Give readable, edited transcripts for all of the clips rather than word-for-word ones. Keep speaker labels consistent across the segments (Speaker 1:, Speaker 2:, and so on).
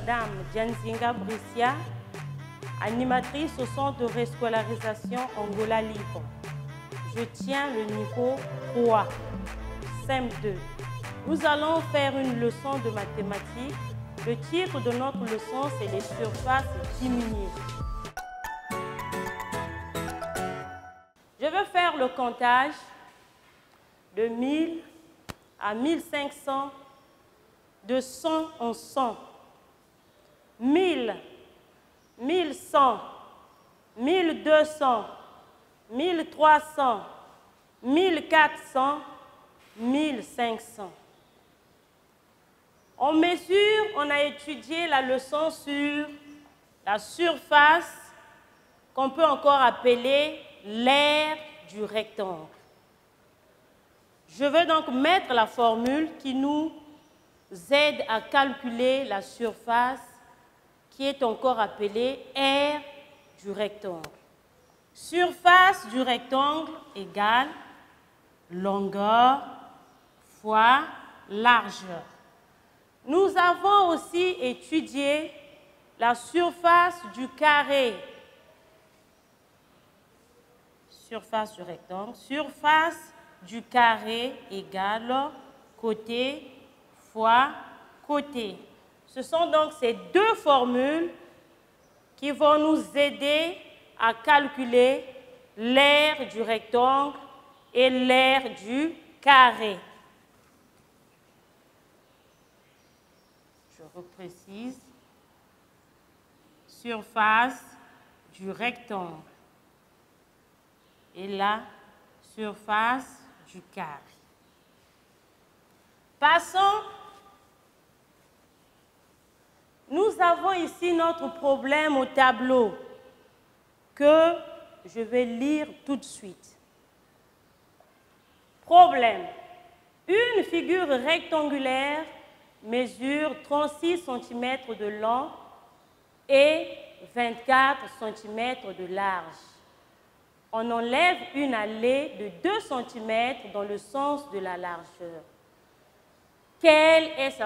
Speaker 1: Madame Dianzinga Brescia, animatrice au centre de rescolarisation Angola Libre. Je tiens le niveau 3, CM2. Nous allons faire une leçon de mathématiques. Le titre de notre leçon, c'est les surfaces diminuées. Je vais faire le comptage de 1000 à 1500, de 100 en 100, 1000, 1100, 1200, 1300, 1400, 1500. En mesure, on a étudié la leçon sur la surface qu'on peut encore appeler l'aire du rectangle. Je veux donc mettre la formule qui nous aide à calculer la surface qui est encore appelée aire du rectangle. Surface du rectangle égale longueur fois largeur. Nous avons aussi étudié la surface du carré. Surface du rectangle. Surface du carré égale côté fois côté. Ce sont donc ces deux formules qui vont nous aider à calculer l'aire du rectangle et l'aire du carré. Je reprécise. Surface du rectangle et la surface du carré. Passons. Nous avons ici notre problème au tableau que je vais lire tout de suite. Problème. Une figure rectangulaire mesure 36 cm de long et 24 cm de large. On enlève une allée de 2 cm dans le sens de la largeur. Quelle est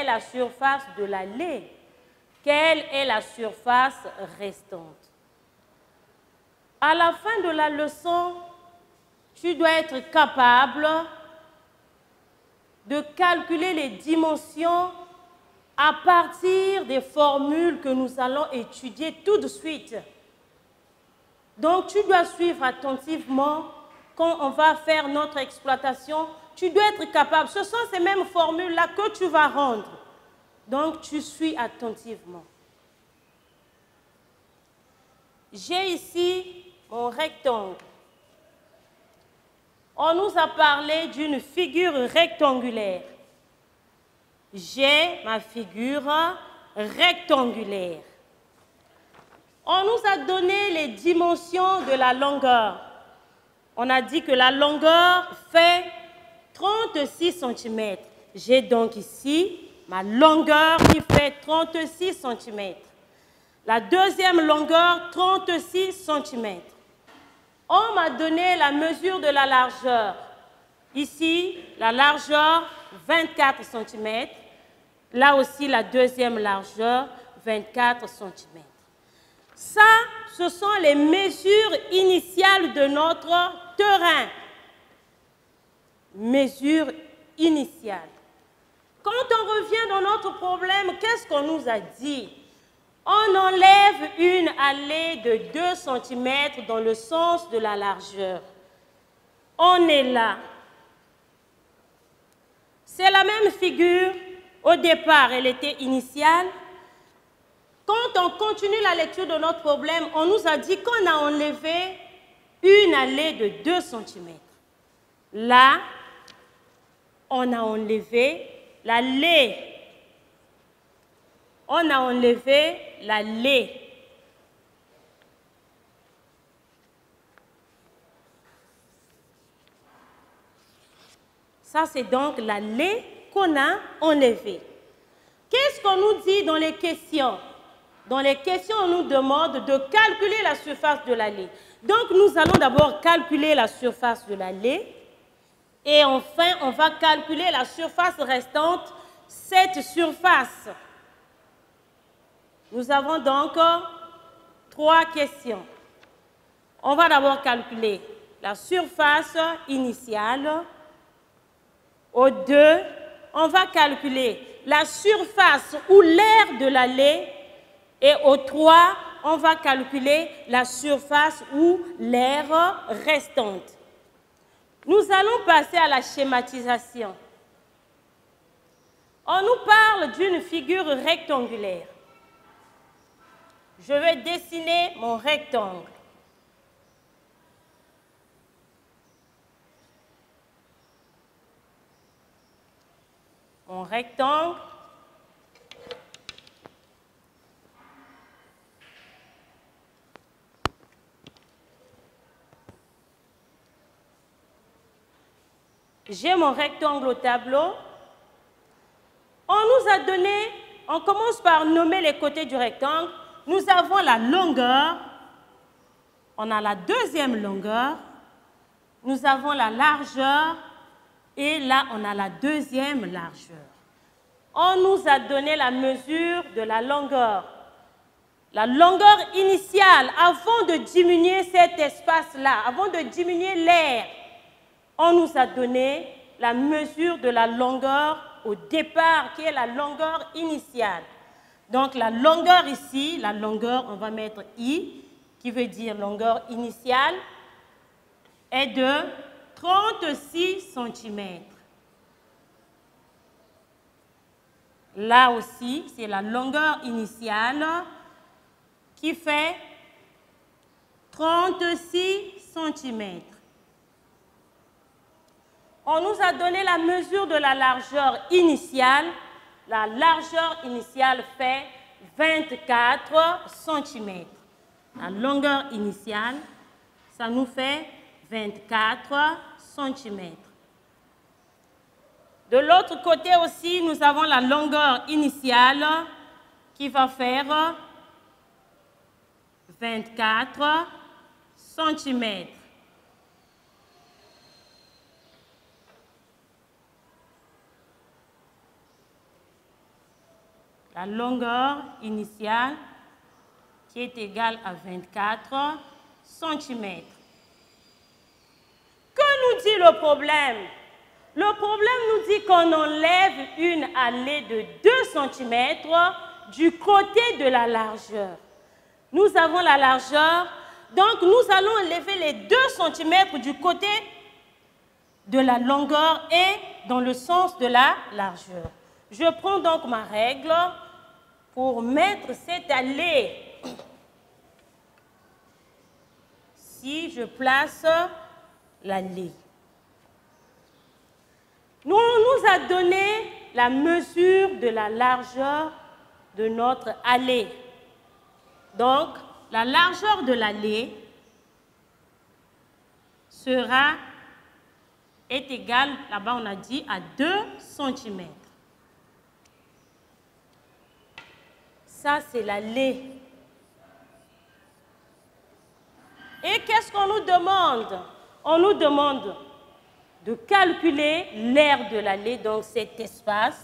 Speaker 1: la surface de l'allée? Quelle est la surface restante? À la fin de la leçon, tu dois être capable de calculer les dimensions à partir des formules que nous allons étudier tout de suite. Donc, tu dois suivre attentivement quand on va faire notre exploitation. Tu dois être capable. Ce sont ces mêmes formules-là que tu vas rendre. Donc, tu suis attentivement. J'ai ici mon rectangle. On nous a parlé d'une figure rectangulaire. J'ai ma figure rectangulaire. On nous a donné les dimensions de la longueur. On a dit que la longueur fait 36 cm. J'ai donc ici ma longueur qui fait 36 cm. La deuxième longueur, 36 cm. On m'a donné la mesure de la largeur. Ici, la largeur, 24 cm. Là aussi, la deuxième largeur, 24 cm. Ça, ce sont les mesures initiales de notre terrain. Mesures initiales. Quand on revient dans notre problème, qu'est-ce qu'on nous a dit? On enlève une allée de 2 cm dans le sens de la largeur. On est là. C'est la même figure. Au départ, elle était initiale. Quand on continue la lecture de notre problème, on nous a dit qu'on a enlevé une allée de 2 cm. Là, on a enlevé l'allée. On a enlevé l'allée. Ça, c'est donc l'allée qu'on a enlevée. Qu'est-ce qu'on nous dit dans les questions? Dans les questions, on nous demande de calculer la surface de l'allée. Donc, nous allons d'abord calculer la surface de l'allée. Et enfin, on va calculer la surface restante. Cette surface Nous avons donc 3 questions. On va d'abord calculer la surface initiale. Au 2, on va calculer la surface ou l'aire de l'allée. Et au 3, on va calculer la surface ou l'aire restante. Nous allons passer à la schématisation. On nous parle d'une figure rectangulaire. Je vais dessiner mon rectangle. Mon rectangle. J'ai mon rectangle au tableau. On nous a donné, on commence par nommer les côtés du rectangle. Nous avons la longueur, on a la deuxième longueur, nous avons la largeur et là on a la deuxième largeur. On nous a donné la mesure de la longueur. La longueur initiale, avant de diminuer cet espace-là, avant de diminuer l'air, on nous a donné la mesure de la longueur au départ, qui est la longueur initiale. Donc la longueur ici, la longueur, on va mettre I, qui veut dire longueur initiale, est de 36 cm. Là aussi, c'est la longueur initiale qui fait 36 cm. On nous a donné la mesure de la largeur initiale. La largeur initiale fait 24 cm. La longueur initiale, ça nous fait 24 cm. De l'autre côté aussi, nous avons la longueur initiale qui va faire 24 cm. La longueur initiale qui est égale à 24 cm. Que nous dit le problème? Le problème nous dit qu'on enlève une allée de 2 cm du côté de la largeur. Nous avons la largeur, donc nous allons enlever les 2 cm du côté de la longueur et dans le sens de la largeur. Je prends donc ma règle pour mettre cette allée. Si je place l'allée. On nous a donné la mesure de la largeur de notre allée. Donc, la largeur de l'allée est égale, là-bas on a dit, à 2 cm. Ça, c'est l'allée. Et qu'est-ce qu'on nous demande? On nous demande de calculer l'aire de l'allée, donc cet espace,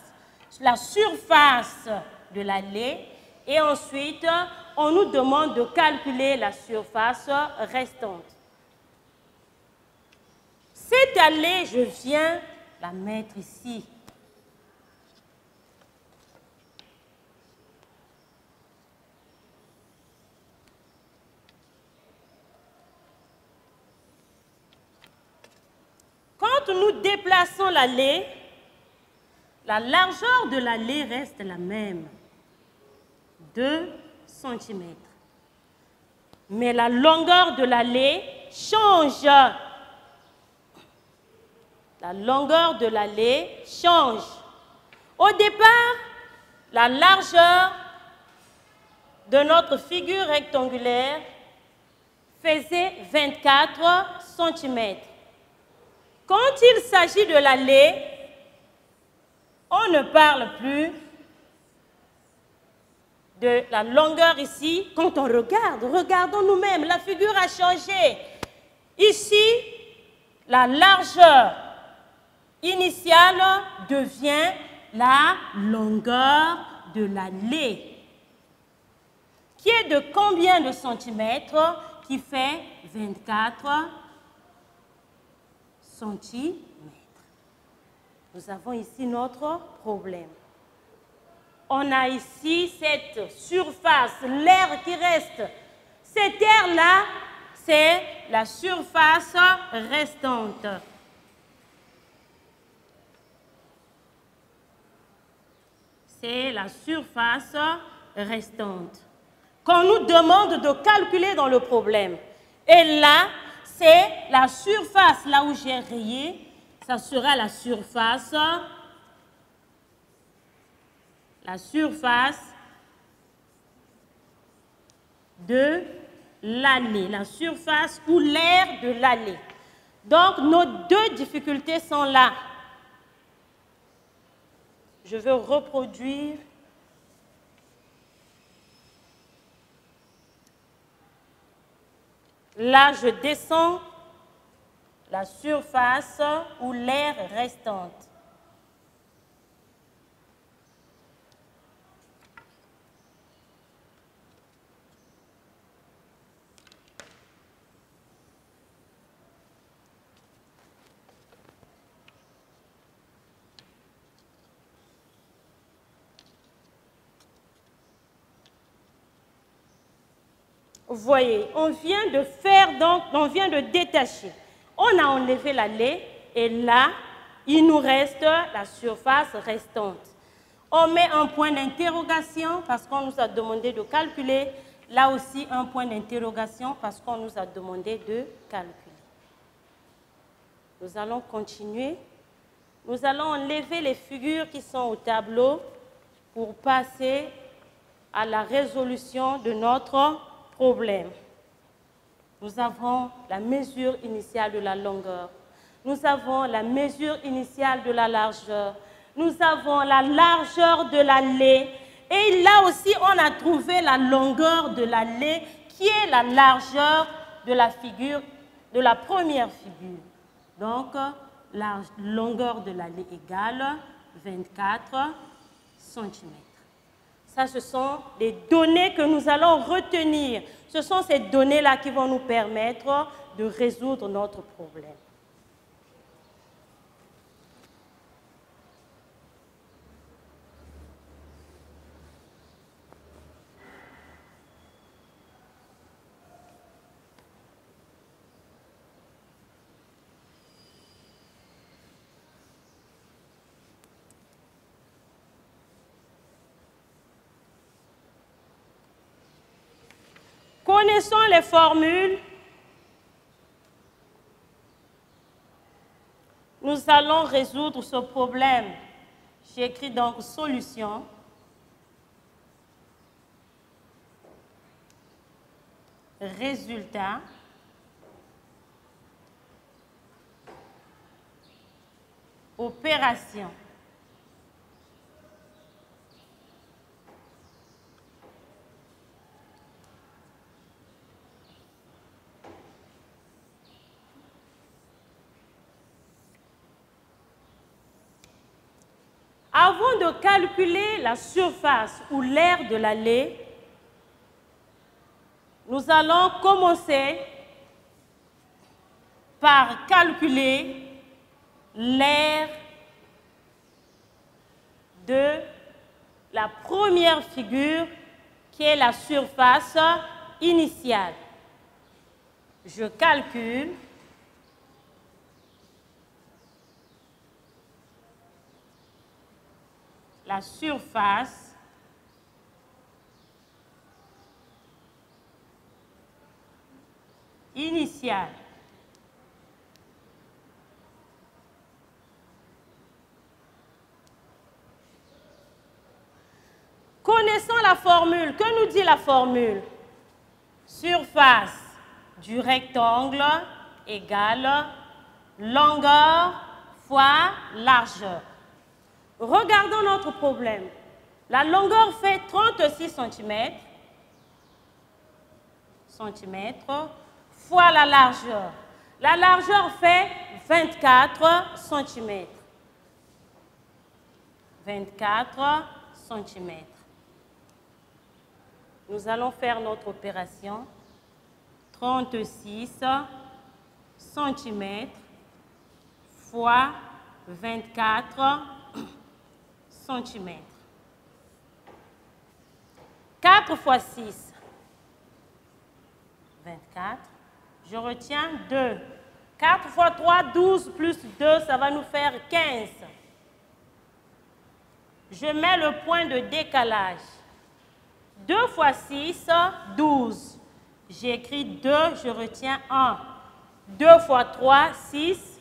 Speaker 1: la surface de l'allée, et ensuite, on nous demande de calculer la surface restante. Cette allée, je viens la mettre ici. Quand nous déplaçons l'allée, la largeur de l'allée reste la même, 2 cm. Mais la longueur de l'allée change. La longueur de l'allée change. Au départ, la largeur de notre figure rectangulaire faisait 24 cm. Quand il s'agit de l'allée, on ne parle plus de la longueur ici. Quand on regarde, regardons nous-mêmes, la figure a changé. Ici, la largeur initiale devient la longueur de l'allée. qui est de combien de centimètres? Qui fait 24 centimètres. Nous avons ici notre problème. On a ici cette surface, l'air qui reste. Cet air-là, c'est la surface restante. C'est la surface restante qu'on nous demande de calculer dans le problème. Et là, c'est la surface, là où j'ai rayé, ça sera la surface de l'allée, la surface ou l'air de l'allée. Donc, nos deux difficultés sont là. Je veux reproduire là, je descends la surface ou l'air restante. Vous voyez, on vient de faire, donc, on vient de détacher. On a enlevé l'allée et là, il nous reste la surface restante. On met un point d'interrogation parce qu'on nous a demandé de calculer. Là aussi, un point d'interrogation parce qu'on nous a demandé de calculer. Nous allons continuer. Nous allons enlever les figures qui sont au tableau pour passer à la résolution de notre problème. Nous avons la mesure initiale de la longueur. Nous avons la mesure initiale de la largeur. Nous avons la largeur de l'allée. Et là aussi, on a trouvé la longueur de l'allée qui est la largeur de la figure, de la première figure. Donc, la longueur de l'allée égale 24 cm. Ça, ce sont les données que nous allons retenir. Ce sont ces données-là qui vont nous permettre de résoudre notre problème. Connaissons les formules. Nous allons résoudre ce problème. J'écris donc solution. Résultat. Opération. Avant de calculer la surface ou l'air de l'allée, nous allons commencer par calculer l'air de la première figure qui est la surface initiale. Je calcule la surface initiale. Connaissons la formule. Que nous dit la formule? Surface du rectangle égale longueur fois largeur. Regardons notre problème. La longueur fait 36 cm fois la largeur. La largeur fait 24 cm. 24 cm. Nous allons faire notre opération. 36 cm fois 24 cm. 4 fois 6, 24. Je retiens 2. 4 fois 3, 12 plus 2, ça va nous faire 15. Je mets le point de décalage. 2 fois 6, 12. J'écris 2, je retiens 1. 2 fois 3, 6.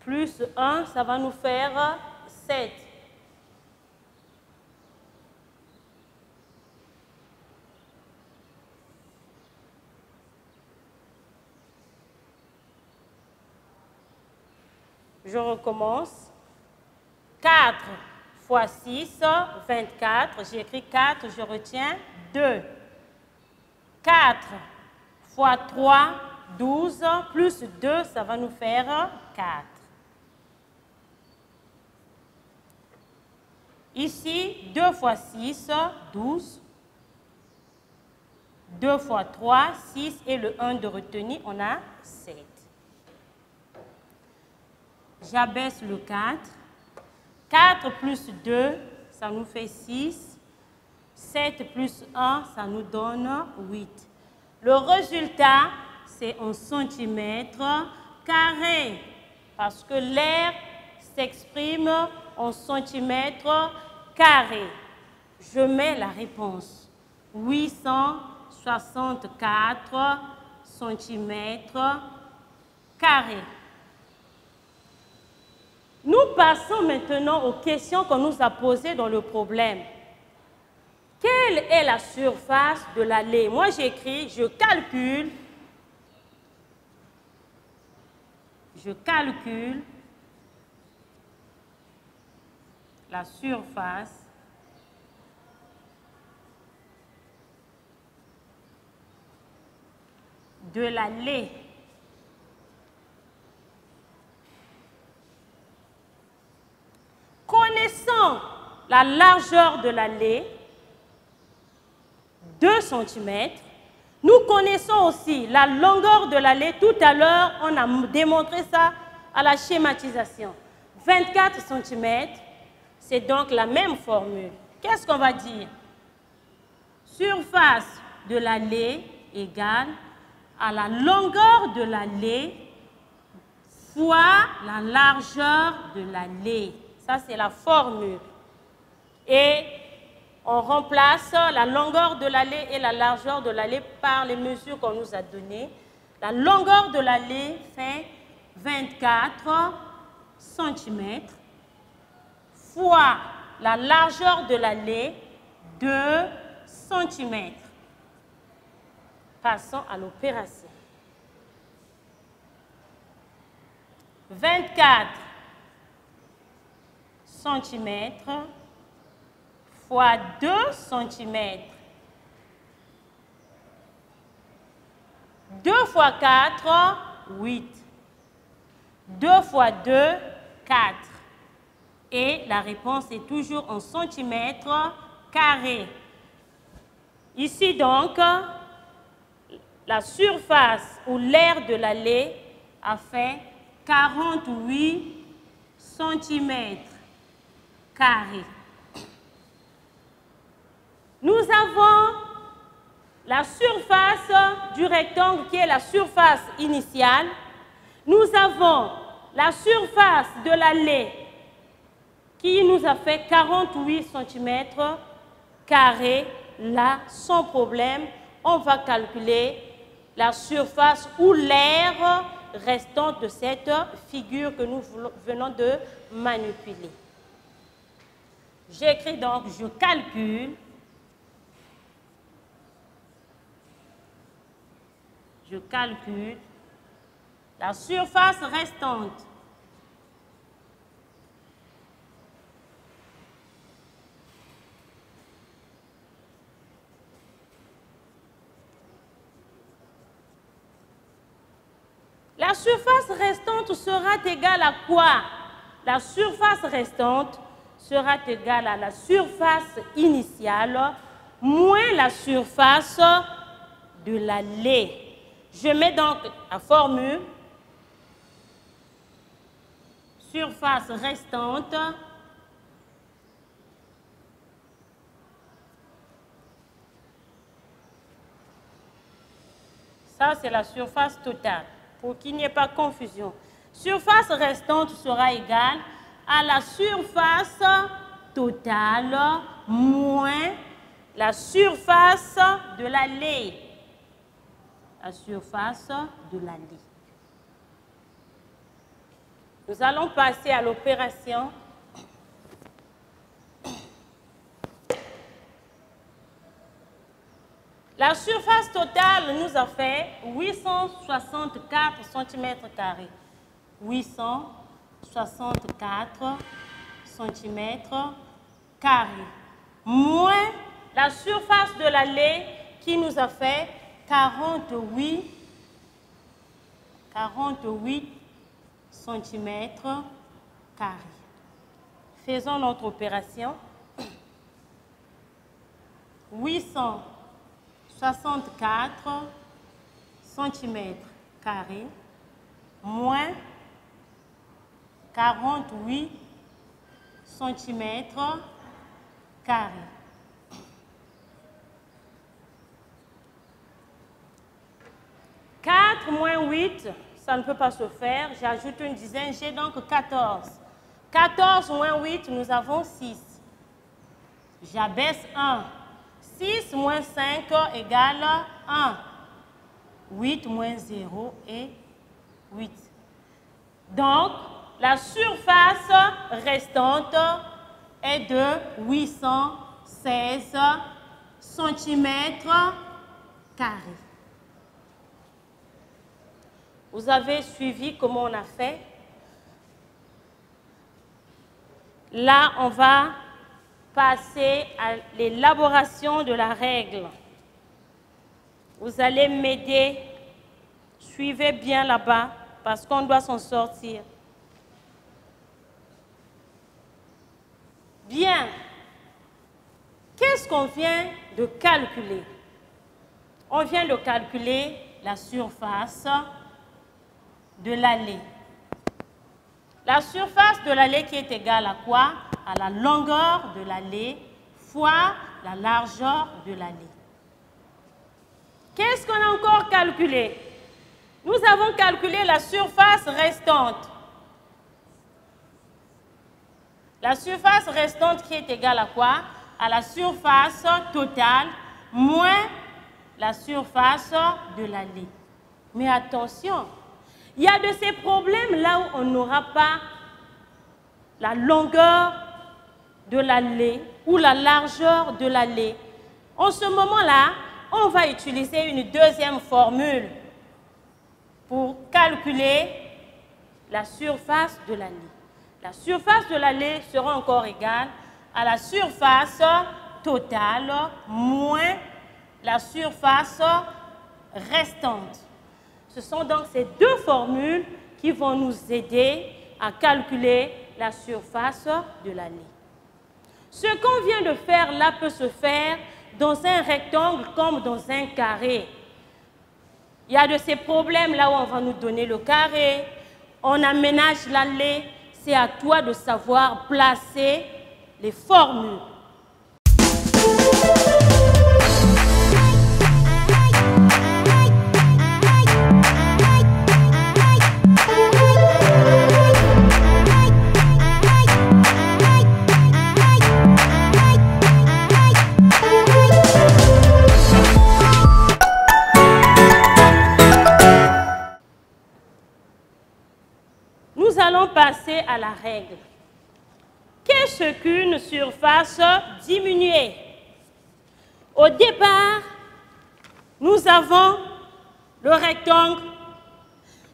Speaker 1: Plus 1, ça va nous faire 7. Je recommence. 4 fois 6, 24. J'écris 4, je retiens 2. 4 fois 3, 12. Plus 2, ça va nous faire 4. Ici, 2 fois 6, 12. 2 fois 3, 6. Et le 1 de retenue, on a 7. J'abaisse le 4. 4 plus 2, ça nous fait 6. 7 plus 1, ça nous donne 8. Le résultat, c'est en centimètres carrés. Parce que l'air s'exprime en centimètres carrés. Je mets la réponse. 864 centimètres carrés. Nous passons maintenant aux questions qu'on nous a posées dans le problème. Quelle est la surface de l'allée? Moi, j'écris, je calcule la surface de l'allée. Connaissant la largeur de l'allée, 2 cm, nous connaissons aussi la longueur de l'allée. Tout à l'heure, on a démontré ça à la schématisation. 24 cm, c'est donc la même formule. Qu'est-ce qu'on va dire? Surface de l'allée égale à la longueur de l'allée fois la largeur de l'allée. Ça, c'est la formule. Et on remplace la longueur de l'allée et la largeur de l'allée par les mesures qu'on nous a données. La longueur de l'allée fait 24 cm fois la largeur de l'allée, 2 cm. Passons à l'opération. 24 cm fois 2 cm. 2 fois 4, 8. 2 fois 2, 4. Et la réponse est toujours en centimètres carrés. Ici donc, la surface ou l'aire de l'allée a fait 48 centimètres carrés. Nous avons la surface du rectangle qui est la surface initiale. Nous avons la surface de l'allée qui nous a fait 48 cm carrés. Là, sans problème, on va calculer la surface ou l'aire restante de cette figure que nous venons de manipuler. J'écris donc, je calcule. Je calcule la surface restante. La surface restante sera égale à quoi? La surface restante sera égale à la surface initiale moins la surface de l'allée. Je mets donc la formule surface restante ça c'est la surface totale pour qu'il n'y ait pas confusion. Surface restante sera égale à la surface totale moins la surface de l'allée. La surface de l'allée. Nous allons passer à l'opération. La surface totale nous a fait 864 cm². 864 cm². Moins la surface de l'allée qui nous a fait 48 cm². Faisons notre opération. 864 cm² moins 48 cm². 4 moins 8, ça ne peut pas se faire. J'ajoute une dizaine, j'ai donc 14. 14 moins 8, nous avons 6. J'abaisse 1. 6 moins 5 égale 1. 8 moins 0 est 8. Donc, la surface restante est de 816 cm². Vous avez suivi comment on a fait? Là, on va passer à l'élaboration de la règle. Vous allez m'aider. Suivez bien là-bas parce qu'on doit s'en sortir. Bien. Qu'est-ce qu'on vient de calculer? On vient de calculer la surface de l'allée. La surface de l'allée qui est égale à quoi? À la longueur de l'allée fois la largeur de l'allée. Qu'est-ce qu'on a encore calculé? Nous avons calculé la surface restante. La surface restante qui est égale à quoi? À la surface totale moins la surface de l'allée. Mais attention, il y a de ces problèmes là où on n'aura pas la longueur de l'allée ou la largeur de l'allée. En ce moment-là, on va utiliser une deuxième formule pour calculer la surface de l'allée. La surface de l'allée sera encore égale à la surface totale moins la surface restante. Ce sont donc ces deux formules qui vont nous aider à calculer la surface de l'allée. Ce qu'on vient de faire là peut se faire dans un rectangle comme dans un carré. Il y a de ces problèmes là où on va nous donner le carré, on aménage l'allée, c'est à toi de savoir placer les formules. Nous allons passer à la règle. Qu'est-ce qu'une surface diminuée? Au départ, nous avons le rectangle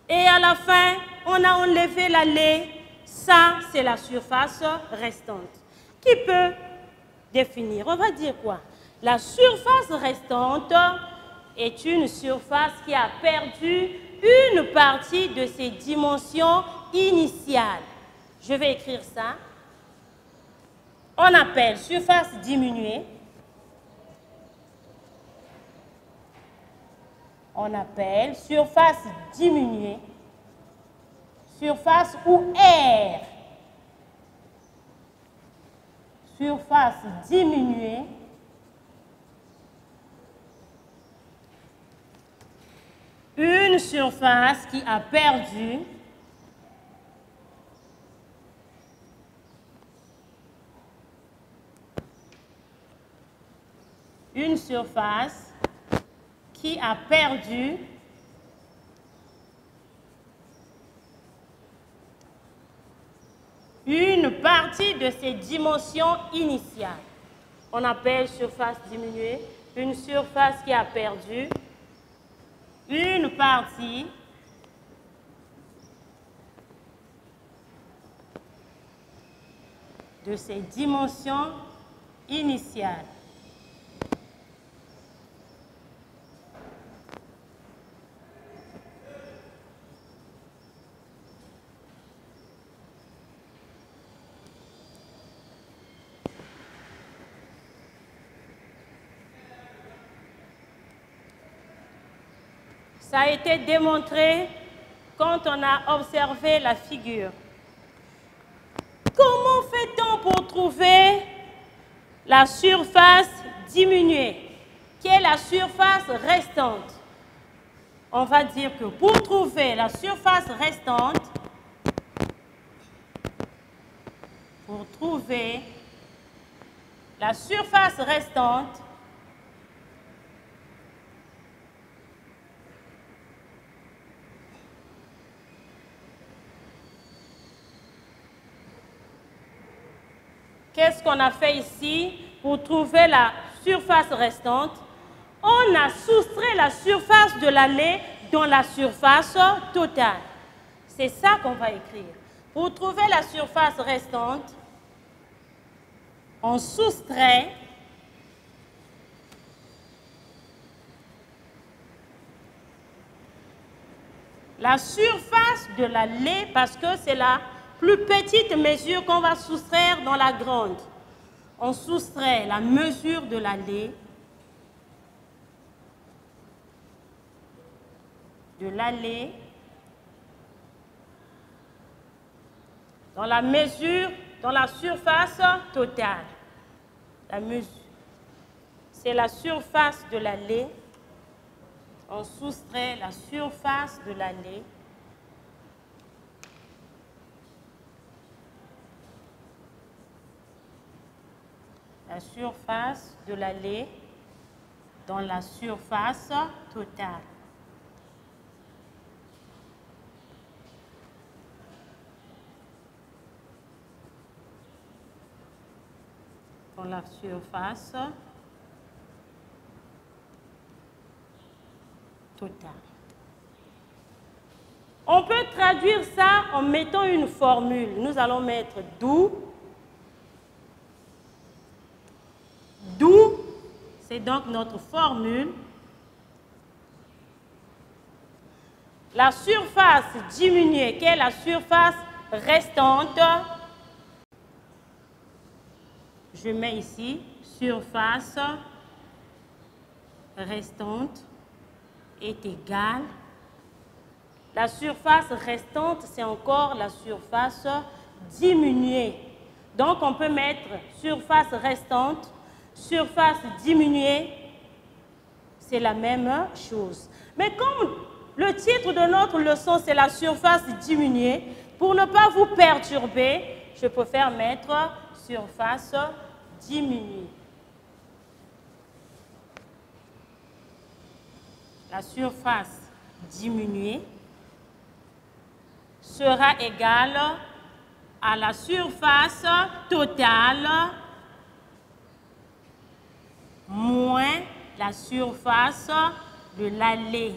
Speaker 1: et à la fin, on a enlevé l'allée. Ça, c'est la surface restante. Qui peut définir? On va dire quoi? La surface restante est une surface qui a perdu une partie de ses dimensions initiales. Je vais écrire ça. On appelle surface diminuée on appelle surface diminuée, surface ou aire. Surface diminuée, une surface qui a perdu une surface qui a perdu une partie de ses dimensions initiales. On appelle surface diminuée une surface qui a perdu une partie de ses dimensions initiales. Ça a été démontré quand on a observé la figure. Comment fait-on pour trouver la surface diminuée, qui est la surface restante? On va dire que pour trouver la surface restante, qu'est-ce qu'on a fait ici pour trouver la surface restante? On a soustrait la surface de l'allée dans la surface totale. C'est ça qu'on va écrire. Pour trouver la surface restante, on soustrait la surface de l'allée parce que c'est la plus petite mesure qu'on va soustraire dans la grande. On soustrait la mesure de l'allée dans la mesure, dans la surface totale. La mesure, c'est la surface de l'allée. On soustrait la surface de l'allée dans la surface totale. Dans la surface totale. On peut traduire ça en mettant une formule. Nous allons mettre d'où. D'où, c'est donc notre formule. La surface diminuée, qui est la surface restante, je mets ici surface restante est égale. La surface restante, c'est encore la surface diminuée. Donc, on peut mettre surface restante, surface diminuée, c'est la même chose. Mais comme le titre de notre leçon, c'est la surface diminuée, pour ne pas vous perturber, je préfère mettre surface diminuée. La surface diminuée sera égale à la surface totale moins la surface de l'allée.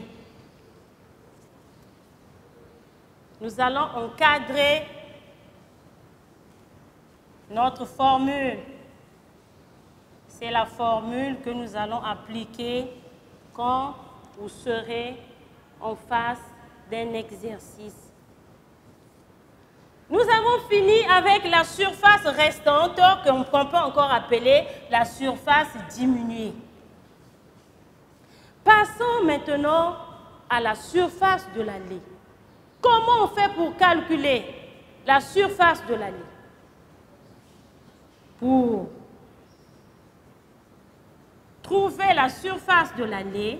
Speaker 1: Nous allons encadrer notre formule. C'est la formule que nous allons appliquer quand vous serez en face d'un exercice. Nous avons fini avec la surface restante qu'on peut encore appeler la surface diminuée. Passons maintenant à la surface de l'allée. Comment on fait pour calculer la surface de l'allée? Pour trouver la surface de l'allée,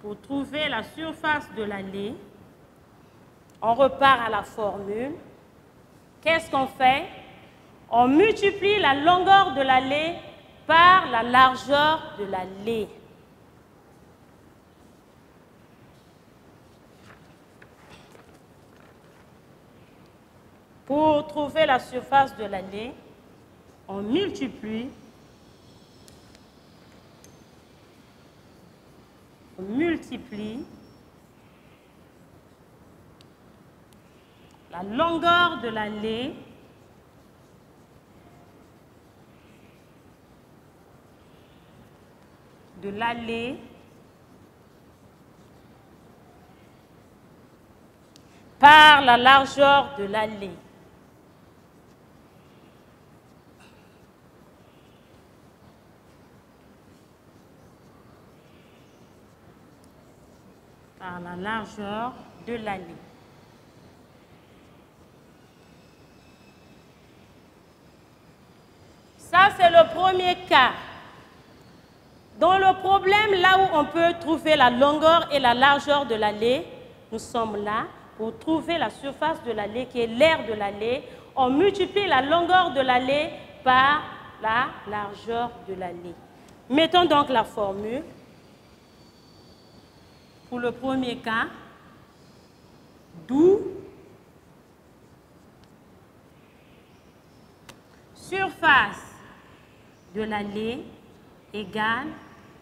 Speaker 1: pour trouver la surface de l'allée, on repart à la formule. Qu'est-ce qu'on fait? On multiplie la longueur de l'allée par la largeur de l'allée. Pour trouver la surface de l'allée, on multiplie la longueur de l'allée par la largeur de l'allée. Par la largeur de l'allée. Ça, c'est le premier cas. Dans le problème, là où on peut trouver la longueur et la largeur de l'allée, nous sommes là pour trouver la surface de l'allée, qui est l'aire de l'allée. On multiplie la longueur de l'allée par la largeur de l'allée. Mettons donc la formule. Pour le premier cas, d'où surface de l'allée égale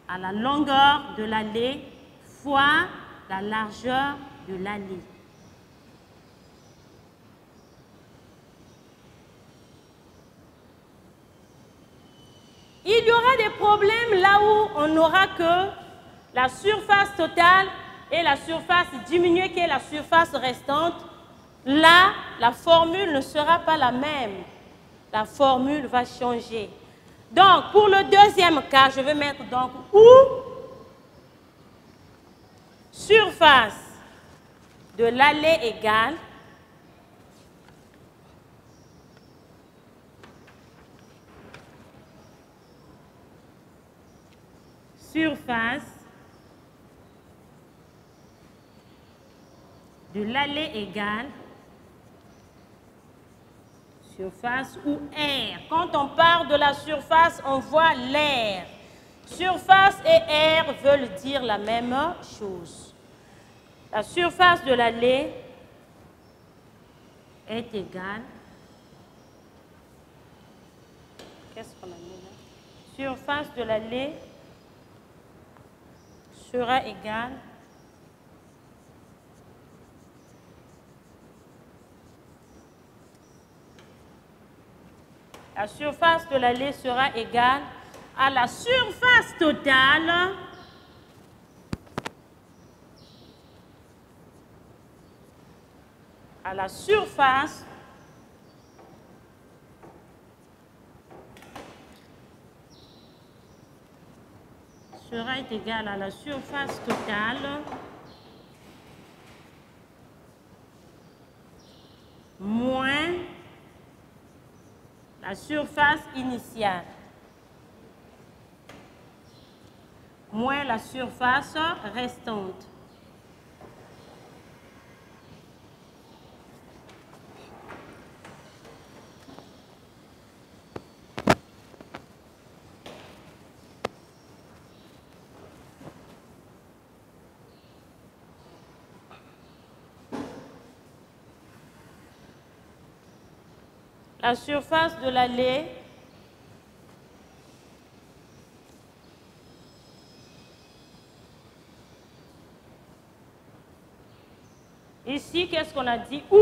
Speaker 1: à la longueur de l'allée fois la largeur de l'allée. Il y aura des problèmes là où on n'aura que la surface totale et la surface diminuée qui est la surface restante. Là, la formule ne sera pas la même. La formule va changer. Donc, pour le deuxième cas, je vais mettre donc où surface de l'allée égale surface de l'allée égale surface ou aire. Quand on parle de la surface, on voit l'aire. Surface et aire veulent dire la même chose. La surface de l'allée est égale. Qu'est-ce qu'on a mis là? Surface de l'allée sera égale la surface de l'allée sera égale à la surface totale sera égale à la surface totale moins la surface initiale, moins la surface restante. La surface de l'allée ici, qu'est-ce qu'on a dit? Où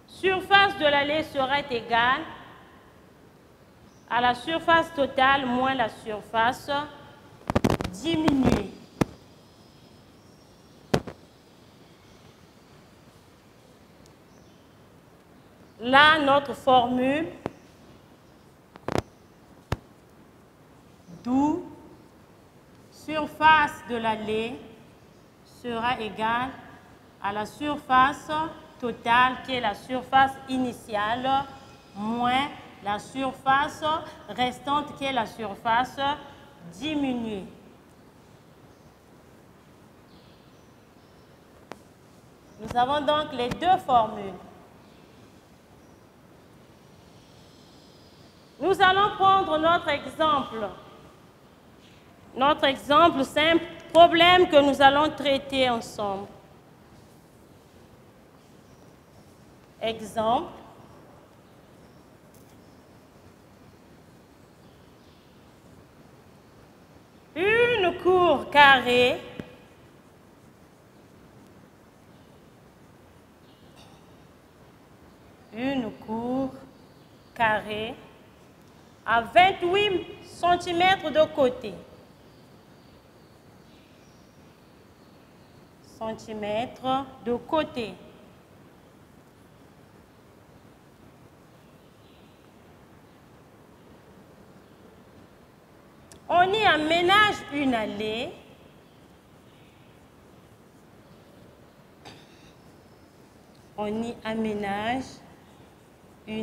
Speaker 1: surface de l'allée sera égale à la surface totale moins la surface diminuée. Là, notre formule, d'où surface de l'allée sera égale à la surface totale, qui est la surface initiale, moins la surface restante, qui est la surface diminuée. Nous avons donc les deux formules. Nous allons prendre notre exemple. Notre exemple simple, problème que nous allons traiter ensemble. Exemple. Une cour carrée à 28 cm de côté. On y aménage une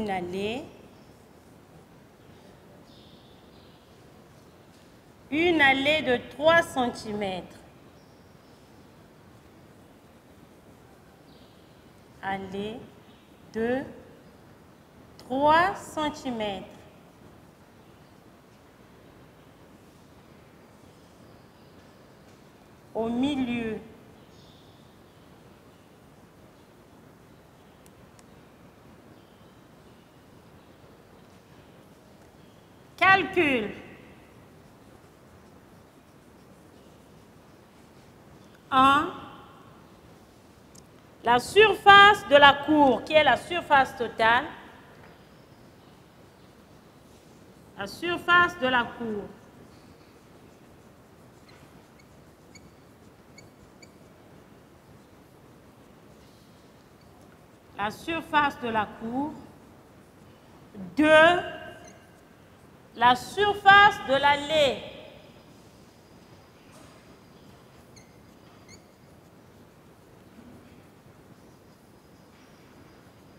Speaker 1: allée. Une allée de 3 cm. Allée de 3 cm. Au milieu. Calcul. 1. La surface de la cour, qui est la surface totale. La surface de la cour. La surface de la cour. 2. La surface de l'allée.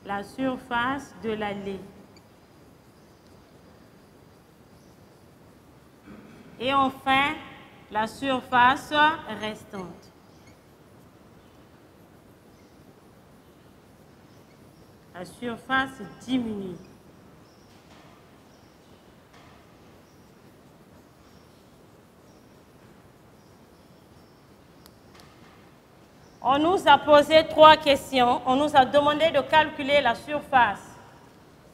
Speaker 1: La surface de l'allée. Et enfin, la surface restante. La surface diminue. On nous a posé 3 questions. On nous a demandé de calculer la surface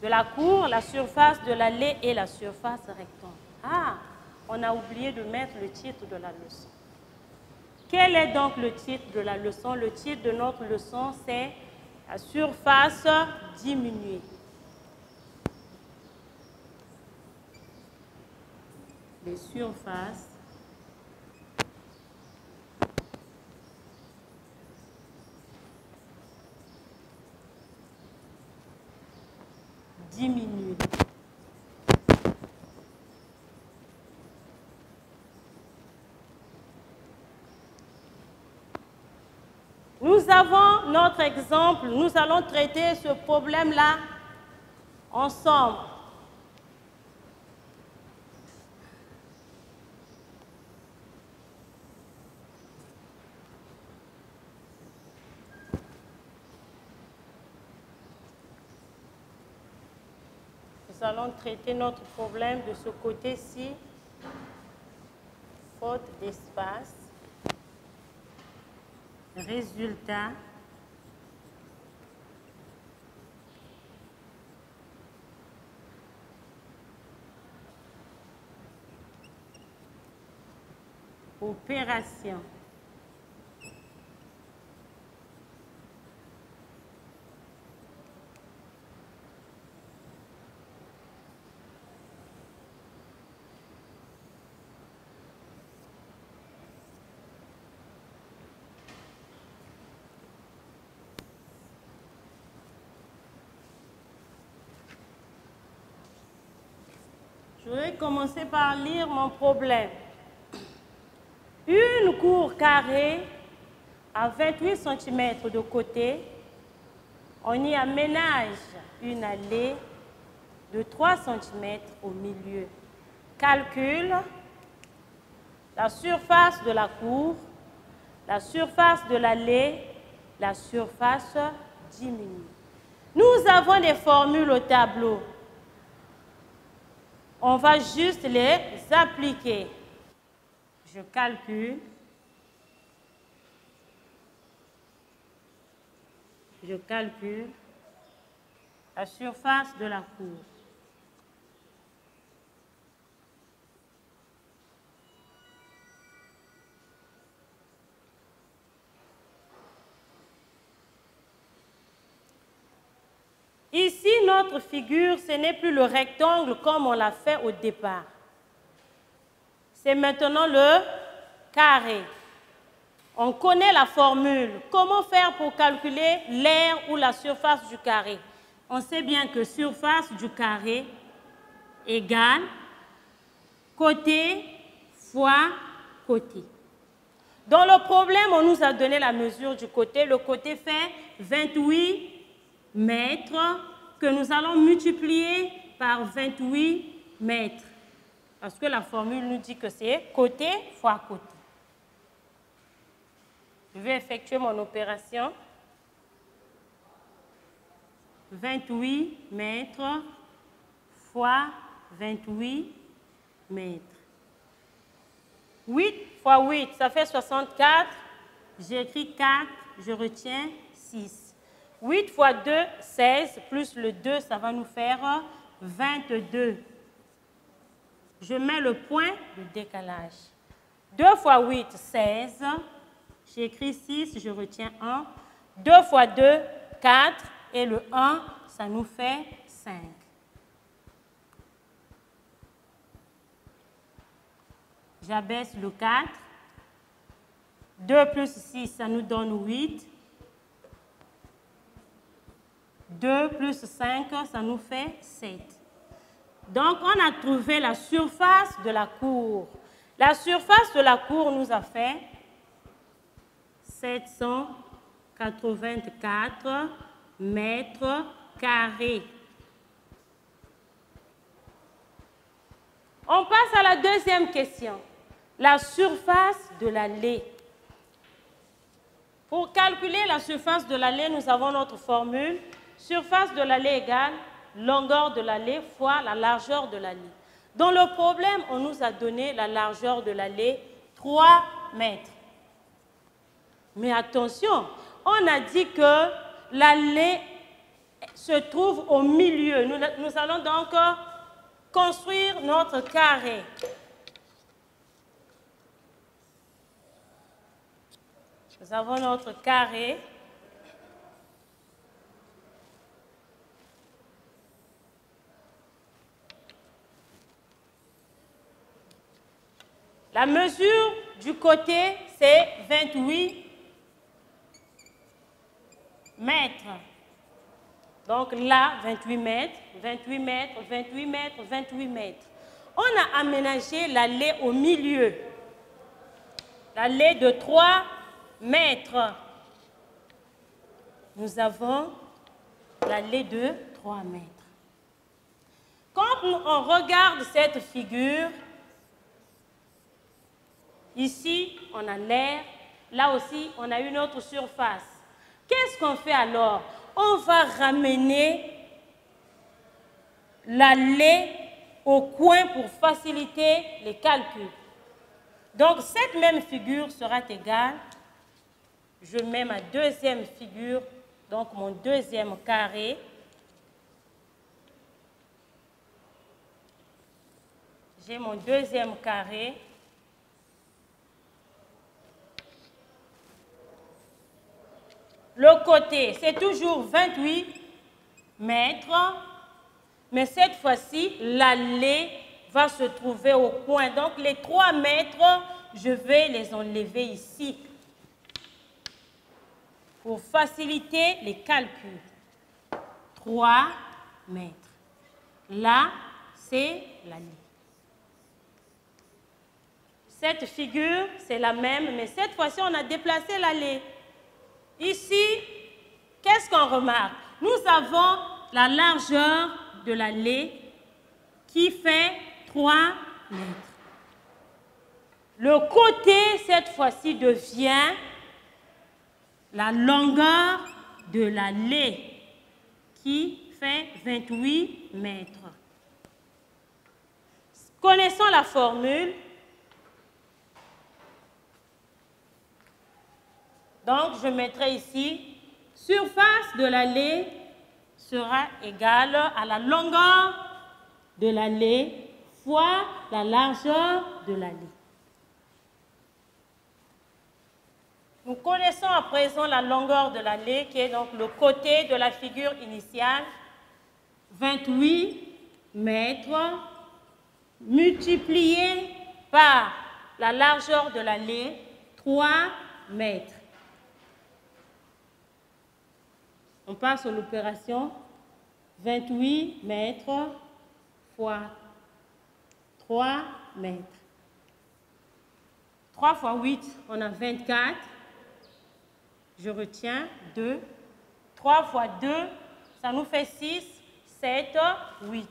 Speaker 1: de la cour, la surface de l'allée et la surface rectangulaire. Ah, on a oublié de mettre le titre de la leçon. Quel est donc le titre de la leçon? Le titre de notre leçon, c'est la surface diminuée. Les surfaces diminuées. Nous avons notre exemple, nous allons traiter ce problème-là ensemble. Nous allons traiter notre problème de ce côté-ci, faute d'espace. Résultat, opération. Je vais commencer par lire mon problème. Une cour carrée à 28 cm de côté, on y aménage une allée de 3 cm au milieu. Calcule la surface de la cour, la surface de l'allée, la surface diminue. Nous avons des formules au tableau. On va juste les appliquer. Je calcule. Je calcule la surface de la cour. Ici, notre figure, ce n'est plus le rectangle comme on l'a fait au départ. C'est maintenant le carré. On connaît la formule. Comment faire pour calculer l'aire ou la surface du carré? On sait bien que surface du carré égale côté fois côté. Dans le problème, on nous a donné la mesure du côté. Le côté fait 28 mètres que nous allons multiplier par 28 mètres. Parce que la formule nous dit que c'est côté fois côté. Je vais effectuer mon opération. 28 mètres fois 28 mètres. 8 fois 8, ça fait 64. J'écris 4, je retiens 6. 8 fois 2, 16, plus le 2, ça va nous faire 22. Je mets le point de décalage. 2 fois 8, 16. J'écris 6, je retiens 1. 2 fois 2, 4. Et le 1, ça nous fait 5. J'abaisse le 4. 2 plus 6, ça nous donne 8. 2 plus 5, ça nous fait 7. Donc, on a trouvé la surface de la cour. La surface de la cour nous a fait 784 mètres carrés. On passe à la deuxième question. La surface de l'allée. Pour calculer la surface de l'allée, nous avons notre formule. Surface de l'allée égale longueur de l'allée fois la largeur de l'allée. Dans le problème, on nous a donné la largeur de l'allée 3 mètres. Mais attention, on a dit que l'allée se trouve au milieu. Nous allons donc construire notre carré. Nous avons notre carré. La mesure du côté, c'est 28 mètres. Donc là, 28 mètres, 28 mètres, 28 mètres, 28 mètres. On a aménagé l'allée au milieu. L'allée de 3 mètres. Nous avons l'allée de 3 mètres. Quand on regarde cette figure, ici, on a l'air. Là aussi, on a une autre surface. Qu'est-ce qu'on fait alors? On va ramener l'allée au coin pour faciliter les calculs. Donc, cette même figure sera égale. Je mets ma deuxième figure, donc mon deuxième carré. J'ai mon deuxième carré. Le côté, c'est toujours 28 mètres, mais cette fois-ci, l'allée va se trouver au coin. Donc, les 3 mètres, je vais les enlever ici pour faciliter les calculs. 3 mètres. Là, c'est l'allée. Cette figure, c'est la même, mais cette fois-ci, on a déplacé l'allée. Ici, qu'est-ce qu'on remarque? Nous avons la largeur de l'allée qui fait 3 mètres. Le côté, cette fois-ci, devient la longueur de l'allée qui fait 28 mètres. Connaissons la formule. Donc, je mettrai ici, surface de l'allée sera égale à la longueur de l'allée fois la largeur de l'allée. Nous connaissons à présent la longueur de l'allée qui est donc le côté de la figure initiale, 28 mètres multiplié par la largeur de l'allée, 3 mètres. On passe à l'opération 28 mètres fois 3 mètres. 3 fois 8, on a 24. Je retiens 2. 3 fois 2, ça nous fait 6, 7, 8.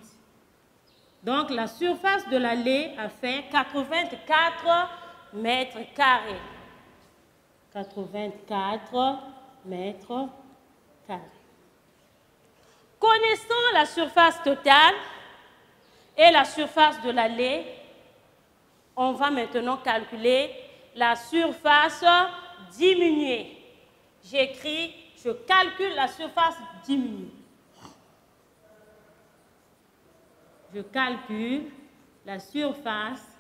Speaker 1: Donc la surface de l'allée a fait 84 mètres carrés. 84 mètres carrés. Connaissant la surface totale et la surface de l'allée, on va maintenant calculer la surface diminuée. J'écris, je calcule la surface diminuée. Je calcule la surface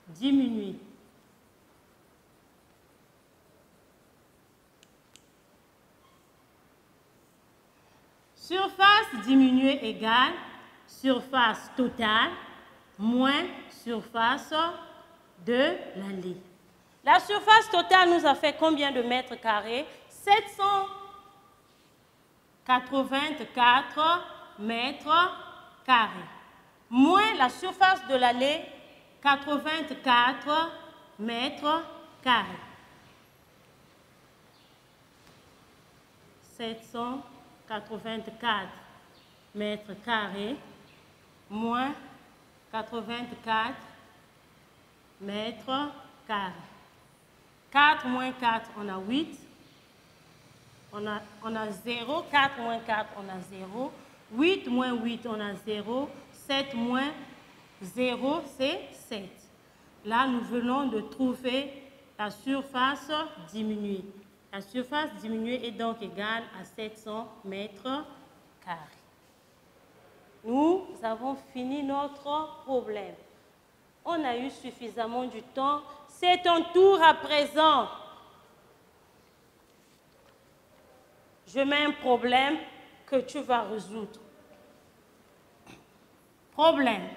Speaker 1: diminuée. Surface diminuée égale surface totale moins surface de l'allée. La surface totale nous a fait combien de mètres carrés? 784 mètres carrés. Moins la surface de l'allée, 84 mètres carrés. 784 mètres carrés moins 84 mètres carrés. 4 moins 4, on a 8. On a 0. 4 moins 4, on a 0. 8 moins 8, on a 0. 7 moins 0, c'est 7. Là, nous venons de trouver la surface diminuée. La surface diminuée est donc égale à 700 mètres carrés. Nous avons fini notre problème. On a eu suffisamment du temps. C'est ton tour à présent. Je mets un problème que tu vas résoudre. Problème.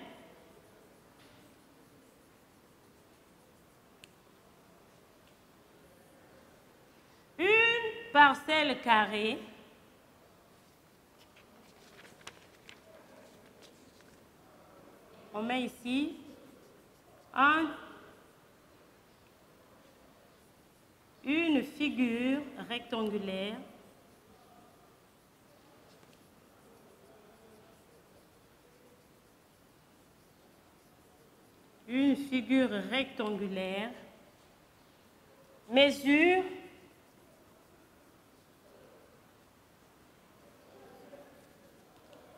Speaker 1: Une parcelle carrée on met ici une figure rectangulaire mesure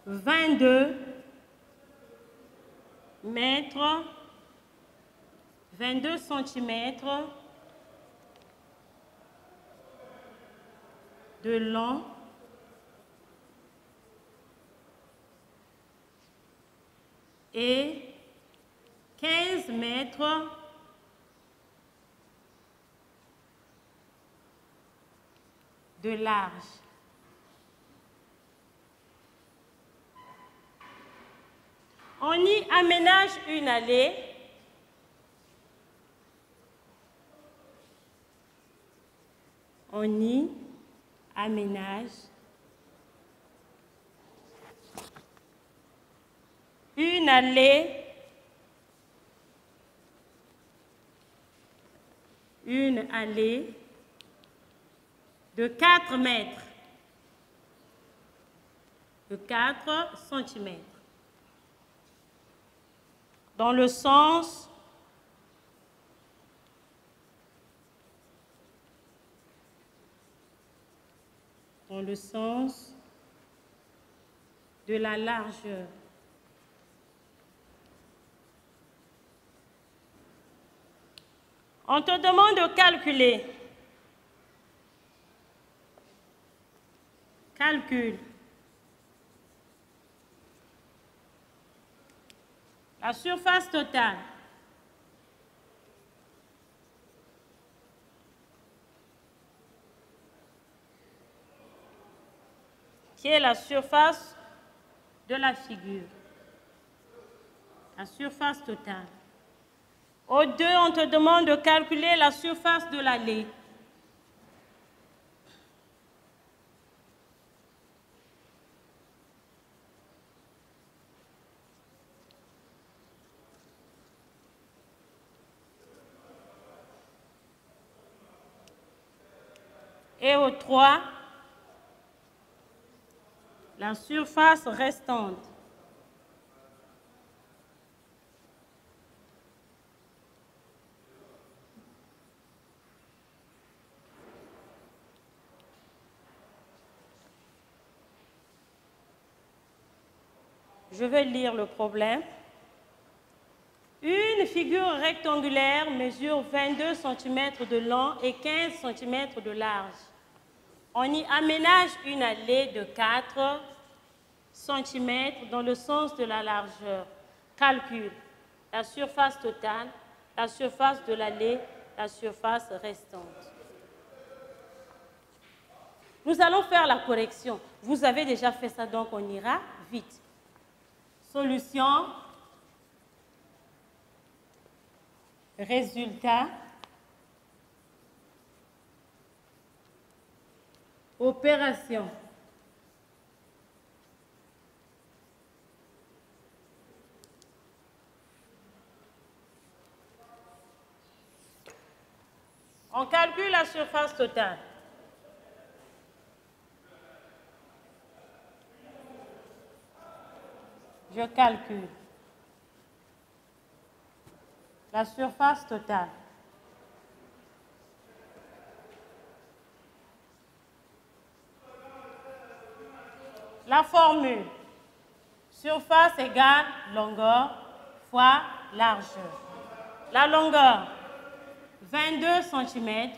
Speaker 1: 22 mètres, 22 centimètres de long et 15 mètres de large. On y aménage une allée une allée de 4 mètres, de 4 centimètres, dans le sens de la largeur. On te demande de calculer. Calcul. La surface totale. Qui est la surface de la figure. La surface totale. Au 2, on te demande de calculer la surface de l'allée. Et au 3, la surface restante. Je vais lire le problème. Une figure rectangulaire mesure 22 cm de long et 15 cm de large. On y aménage une allée de 4 cm dans le sens de la largeur. Calcul. La surface totale, la surface de l'allée, la surface restante. Nous allons faire la correction. Vous avez déjà fait ça, donc on ira vite. Solution. Résultat. Opération. On calcule la surface totale. Je calcule la surface totale. La formule, surface égale longueur fois largeur. La longueur, 22 cm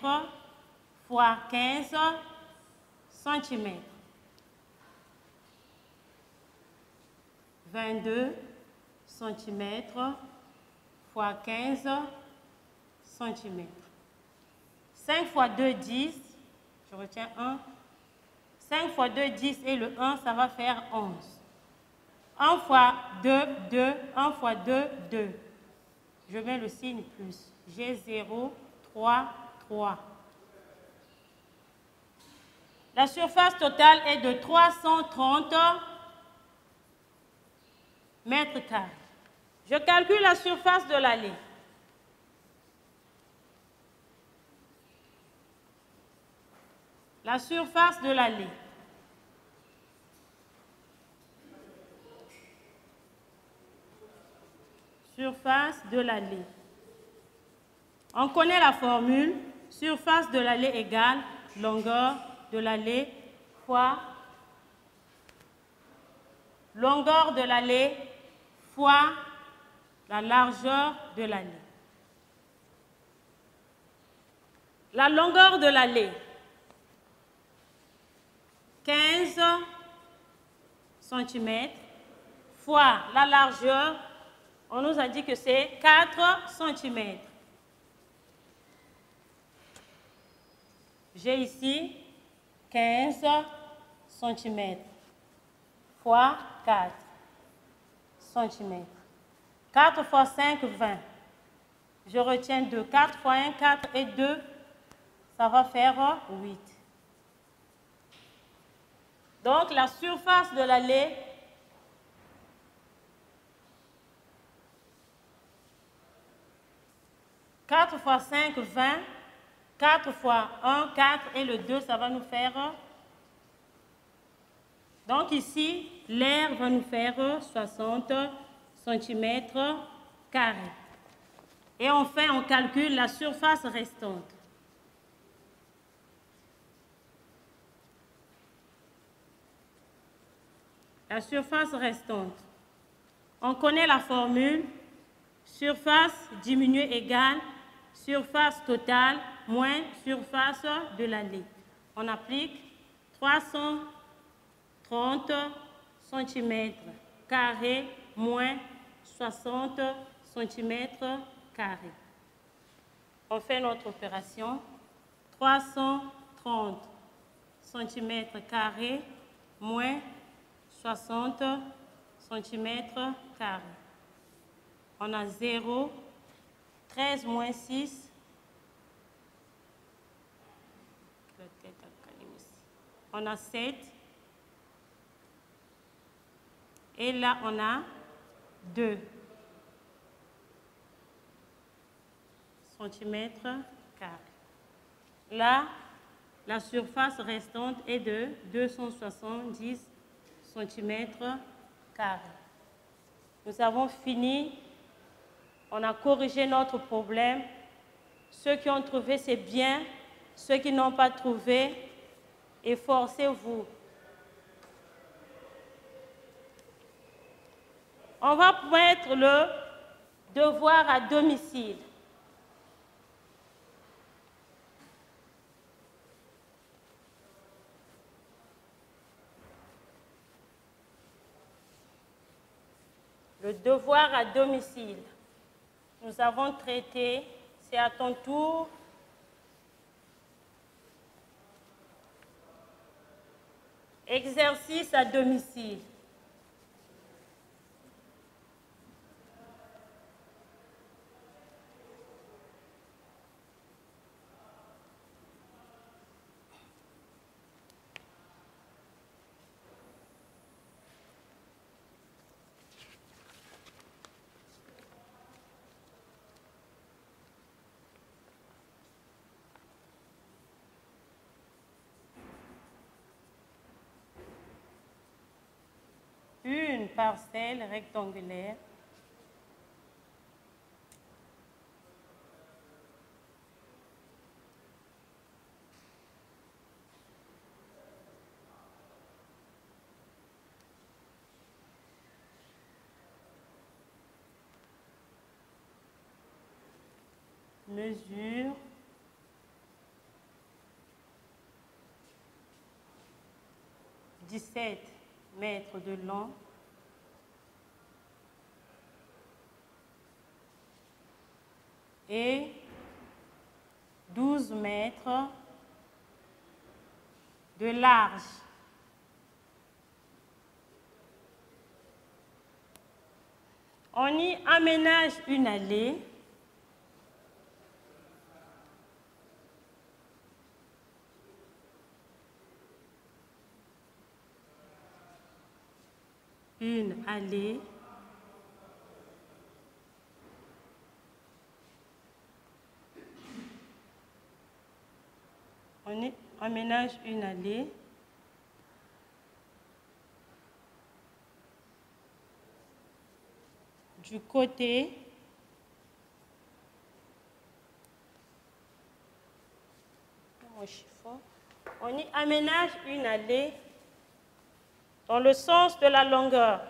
Speaker 1: fois 15 cm. 22 cm fois 15 cm. 5 fois 2, 10. Je retiens 1. 5 fois 2, 10 et le 1, ça va faire 11. 1 fois 2, 2. 1 fois 2, 2. Je mets le signe plus. J'ai 0, 3, 3. La surface totale est de 330 mètres carrés. Je calcule la surface de l'allée. La surface de l'allée. Surface de l'allée. On connaît la formule. Surface de l'allée égale longueur de l'allée fois longueur de l'allée fois la largeur de l'allée. La longueur de l'allée, 15 cm fois la largeur, on nous a dit que c'est 4 cm. J'ai ici 15 cm fois 4 cm. 4 fois 5, 20. Je retiens 2. 4 fois 1, 4 et 2, ça va faire 8. Donc, la surface de l'allée 4 fois 5, 20. 4 fois 1, 4. Et le 2, ça va nous faire... Donc ici, l'air va nous faire 60 cm². Et enfin, on calcule la surface restante. La surface restante. On connaît la formule. Surface diminuée égale surface totale moins surface de l'allée. On applique 330 cm² moins 60 cm². On fait notre opération. 330 cm² moins 60 cm². On a 0, 13 moins 6, on a 7, et là on a 2 cm². Là, la surface restante est de 270 cm². Nous avons fini. On a corrigé notre problème. Ceux qui ont trouvé, c'est bien. Ceux qui n'ont pas trouvé, efforcez-vous. On va mettre le devoir à domicile. Le devoir à domicile. Nous avons traité, c'est à ton tour. Exercice à domicile. Une parcelle rectangulaire mesure 17 mètres de long et 12 mètres de large. On y aménage une allée on y aménage une allée du côté on y aménage une allée dans le sens de la longueur.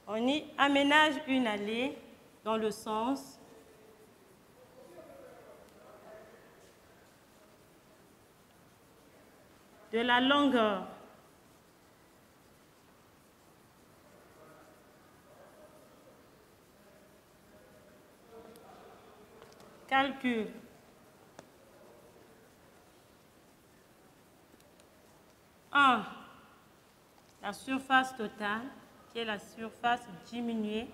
Speaker 1: On y aménage une allée dans le sens de la longueur. Calcul. La surface totale, qui est la surface diminuée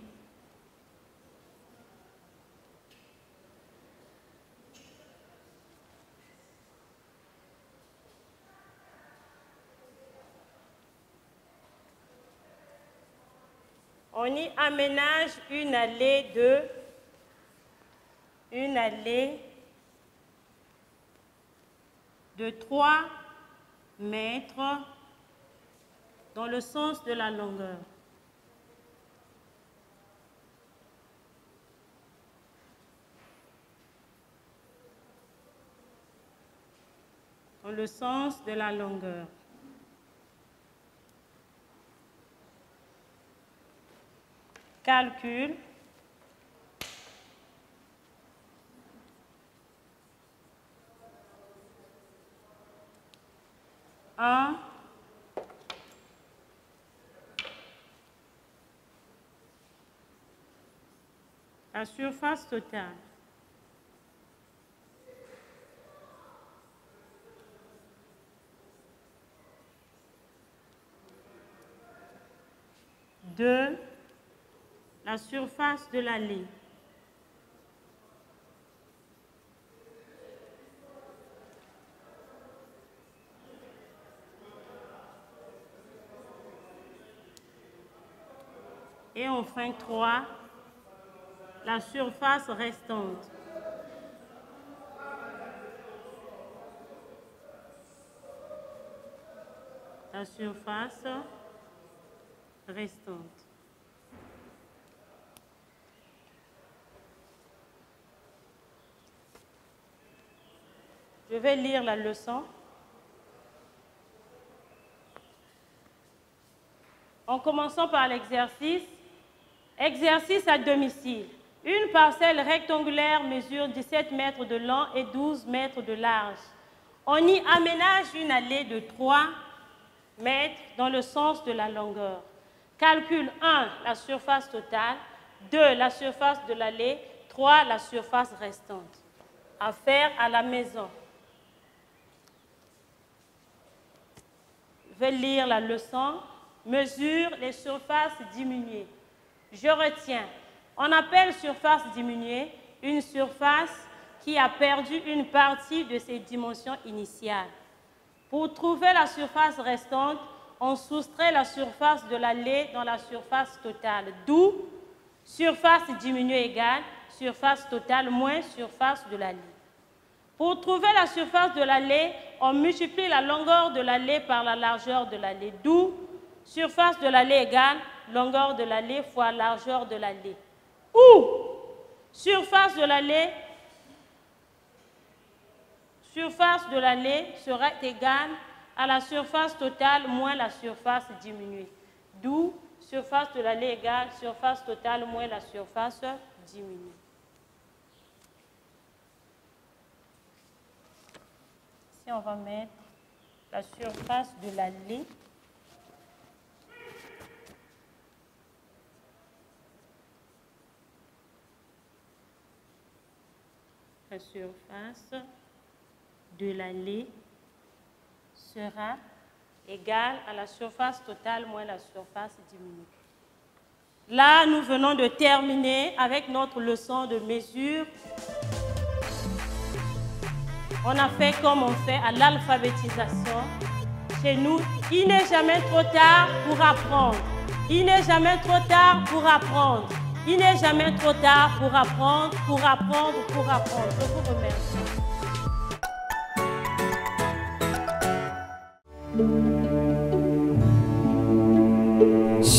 Speaker 1: On y aménage une allée de 3 mètres dans le sens de la longueur. Dans le sens de la longueur. Calcul. La surface totale. Deux, la surface de l'allée. Et enfin 3, la surface restante. La surface restante. Je vais lire la leçon. En commençant par l'exercice. Exercice à domicile. Une parcelle rectangulaire mesure 17 mètres de long et 12 mètres de large. On y aménage une allée de 3 mètres dans le sens de la longueur. Calcul 1, la surface totale. 2, la surface de l'allée. 3, la surface restante. À faire à la maison. Je vais lire la leçon. Mesure les surfaces diminuées. Je retiens. On appelle surface diminuée une surface qui a perdu une partie de ses dimensions initiales. Pour trouver la surface restante, on soustrait la surface de l'allée dans la surface totale. D'où surface diminuée égale surface totale moins surface de l'allée. Pour trouver la surface de l'allée, on multiplie la longueur de l'allée par la largeur de l'allée. D'où surface de l'allée égale longueur de l'allée fois largeur de l'allée. Ou surface de l'allée sera égale à la surface totale moins la surface diminuée. D'où surface de l'allée égale surface totale moins la surface diminuée. Ici, on va mettre la surface de l'allée. La surface de l'allée sera égale à la surface totale moins la surface diminuée. Là, nous venons de terminer avec notre leçon de mesure. On a fait comme on fait à l'alphabétisation. Chez nous, il n'est jamais trop tard pour apprendre. Il n'est jamais trop tard pour apprendre. Il n'est jamais trop tard pour apprendre, pour apprendre, pour apprendre. Je vous
Speaker 2: remercie.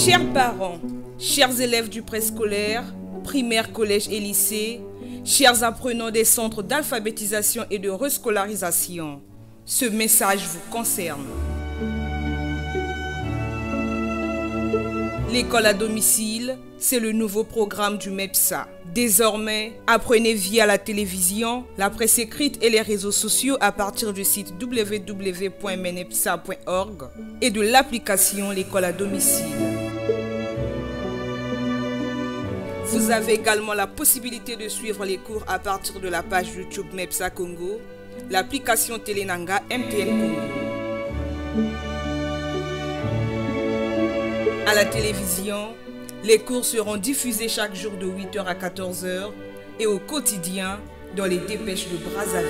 Speaker 2: Chers parents, chers élèves du préscolaire, primaire, collège et lycée, chers apprenants des centres d'alphabétisation et de rescolarisation, ce message vous concerne. L'école à domicile, c'est le nouveau programme du MEPSA. Désormais, apprenez via la télévision, la presse écrite et les réseaux sociaux à partir du site www.menepsa.org et de l'application L'école à domicile. Vous avez également la possibilité de suivre les cours à partir de la page YouTube MEPSA Congo, l'application Télénanga MTN Congo. À la télévision, les cours seront diffusés chaque jour de 8h à 14h et au quotidien dans les dépêches de Brazzaville.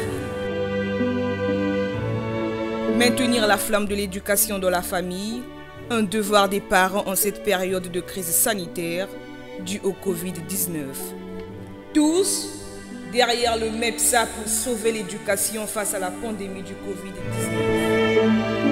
Speaker 2: Maintenir la flamme de l'éducation dans la famille, Un devoir des parents en cette période de crise sanitaire due au Covid-19. Tous derrière le MEPSA pour sauver l'éducation face à la pandémie du Covid-19.